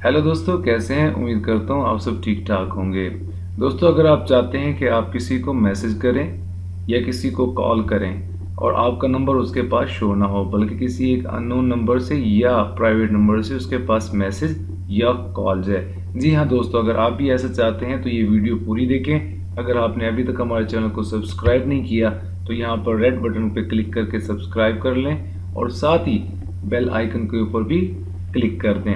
Hello दोस्तों, कैसे हैं? उम्मीद करता हूँ आप सब ठीक ठाक होंगे। दोस्तों, अगर आप चाहते हैं कि आप किसी को मैसेज करें या किसी को कॉल करें और आपका नंबर उसके पास शो ना हो, बल्कि किसी एक अननोन नंबर से या प्राइवेट नंबर से उसके पास मैसेज या कॉल जाए। जी हाँ दोस्तों, अगर आप भी ऐसा चाहते हैं तो ये वीडियो पूरी देखें। अगर आपने अभी तक हमारे चैनल को सब्सक्राइब नहीं किया तो यहाँ पर रेड बटन पर क्लिक करके सब्सक्राइब कर लें और साथ ही बेल आइकन के ऊपर भी क्लिक कर दें।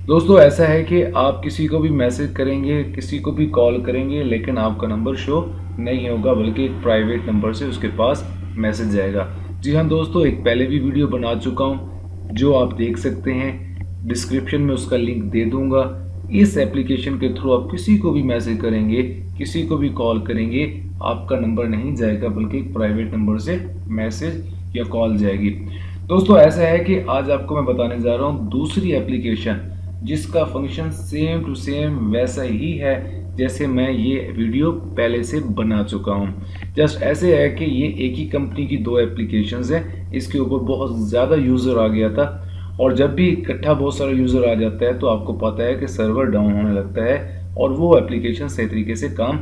दोस्तों, ऐसा है कि आप किसी को भी मैसेज करेंगे, किसी को भी कॉल करेंगे, लेकिन आपका नंबर शो नहीं होगा, बल्कि एक प्राइवेट नंबर से उसके पास मैसेज जाएगा। जी हाँ दोस्तों, एक पहले भी वीडियो बना चुका हूँ जो आप देख सकते हैं। डिस्क्रिप्शन में उसका लिंक दे दूंगा। इस एप्लीकेशन के थ्रू आप किसी को भी मैसेज करेंगे, किसी को भी कॉल करेंगे, आपका नंबर नहीं जाएगा, बल्कि एक प्राइवेट नंबर से मैसेज या कॉल जाएगी। दोस्तों, ऐसा है कि आज आपको मैं बताने जा रहा हूँ दूसरी एप्लीकेशन जिसका फंक्शन सेम टू सेम वैसा ही है जैसे मैं ये वीडियो पहले से बना चुका हूँ। जस्ट ऐसे है कि ये एक ही कंपनी की दो एप्लीकेशंस हैं। इसके ऊपर बहुत ज़्यादा यूज़र आ गया था और जब भी इकट्ठा बहुत सारा यूज़र आ जाता है तो आपको पता है कि सर्वर डाउन होने लगता है और वो एप्लीकेशन सही तरीके से काम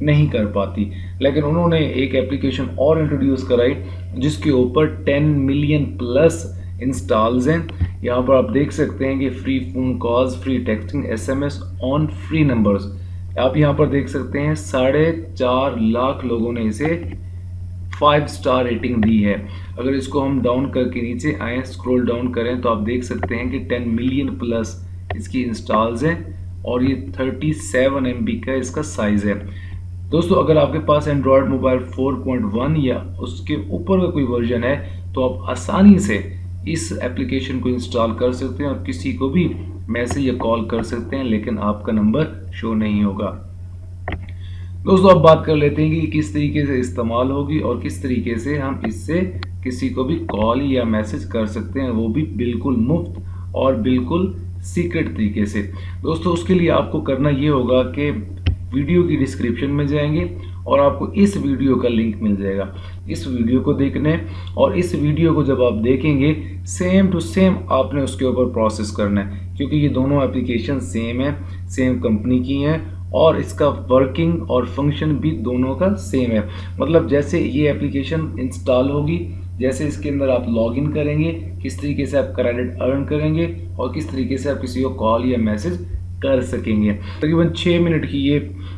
नहीं कर पाती। लेकिन उन्होंने एक एप्लीकेशन और इंट्रोड्यूस कराई जिसके ऊपर 10 मिलियन प्लस इंस्टॉल्स हैं। यहाँ पर आप देख सकते हैं कि free phone calls, free texting, SMS on free numbers. आप यहाँ पर देख सकते हैं 4.5 लाख लोगों ने इसे 5 स्टार रेटिंग दी है। अगर इसको हम डाउन करके नीचे आए, स्क्रॉल डाउन करें तो आप देख सकते हैं कि 10 मिलियन प्लस इसकी इंस्टॉल्स हैं और ये 37 MB का इसका साइज है। दोस्तों, अगर आपके पास एंड्रॉयड मोबाइल 4.1 या उसके ऊपर का कोई वर्जन है तो आप आसानी से इस एप्लीकेशन को इंस्टॉल कर सकते हैं और किसी को भी मैसेज या कॉल कर सकते हैं, लेकिन आपका नंबर शो नहीं होगा। दोस्तों, अब बात कर लेते हैं कि किस तरीके से इस्तेमाल होगी और किस तरीके से हम इससे किसी को भी कॉल या मैसेज कर सकते हैं, वो भी बिल्कुल मुफ्त और बिल्कुल सीक्रेट तरीके से। दोस्तों, उसके लिए आपको करना ये होगा कि वीडियो की डिस्क्रिप्शन में जाएंगे और आपको इस वीडियो का लिंक मिल जाएगा। इस वीडियो को देखने और इस वीडियो को जब आप देखेंगे सेम टू सेम आपने उसके ऊपर प्रोसेस करना है, क्योंकि ये दोनों एप्लीकेशन सेम है, सेम कंपनी की हैं और इसका वर्किंग और फंक्शन भी दोनों का सेम है। मतलब जैसे ये एप्लीकेशन इंस्टॉल होगी, जैसे इसके अंदर आप लॉगिन करेंगे, किस तरीके से आप क्रेडिट अर्न करेंगे और किस तरीके से आप किसी को कॉल या मैसेज कर सकेंगे। तकरीबन 6 मिनट की ये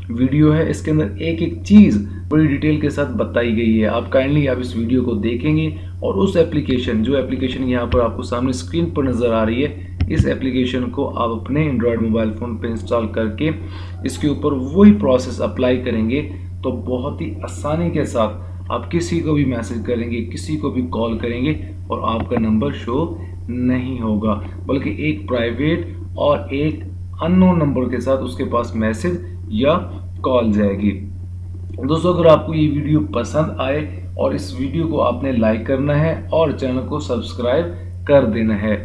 वीडियो है। इसके अंदर एक एक चीज़ बड़ी डिटेल के साथ बताई गई है। आप काइंडली आप इस वीडियो को देखेंगे और उस एप्लीकेशन जो एप्लीकेशन यहाँ पर आपको सामने स्क्रीन पर नज़र आ रही है, इस एप्लीकेशन को आप अपने एंड्रॉयड मोबाइल फ़ोन पे इंस्टॉल करके इसके ऊपर वही प्रोसेस अप्लाई करेंगे तो बहुत ही आसानी के साथ आप किसी को भी मैसेज करेंगे, किसी को भी कॉल करेंगे और आपका नंबर शो नहीं होगा, बल्कि एक प्राइवेट और एक अननोन नंबर के साथ उसके पास मैसेज या कॉल जाएगी। दोस्तों, अगर आपको ये वीडियो पसंद आए और इस वीडियो को आपने लाइक करना है और चैनल को सब्सक्राइब कर देना है।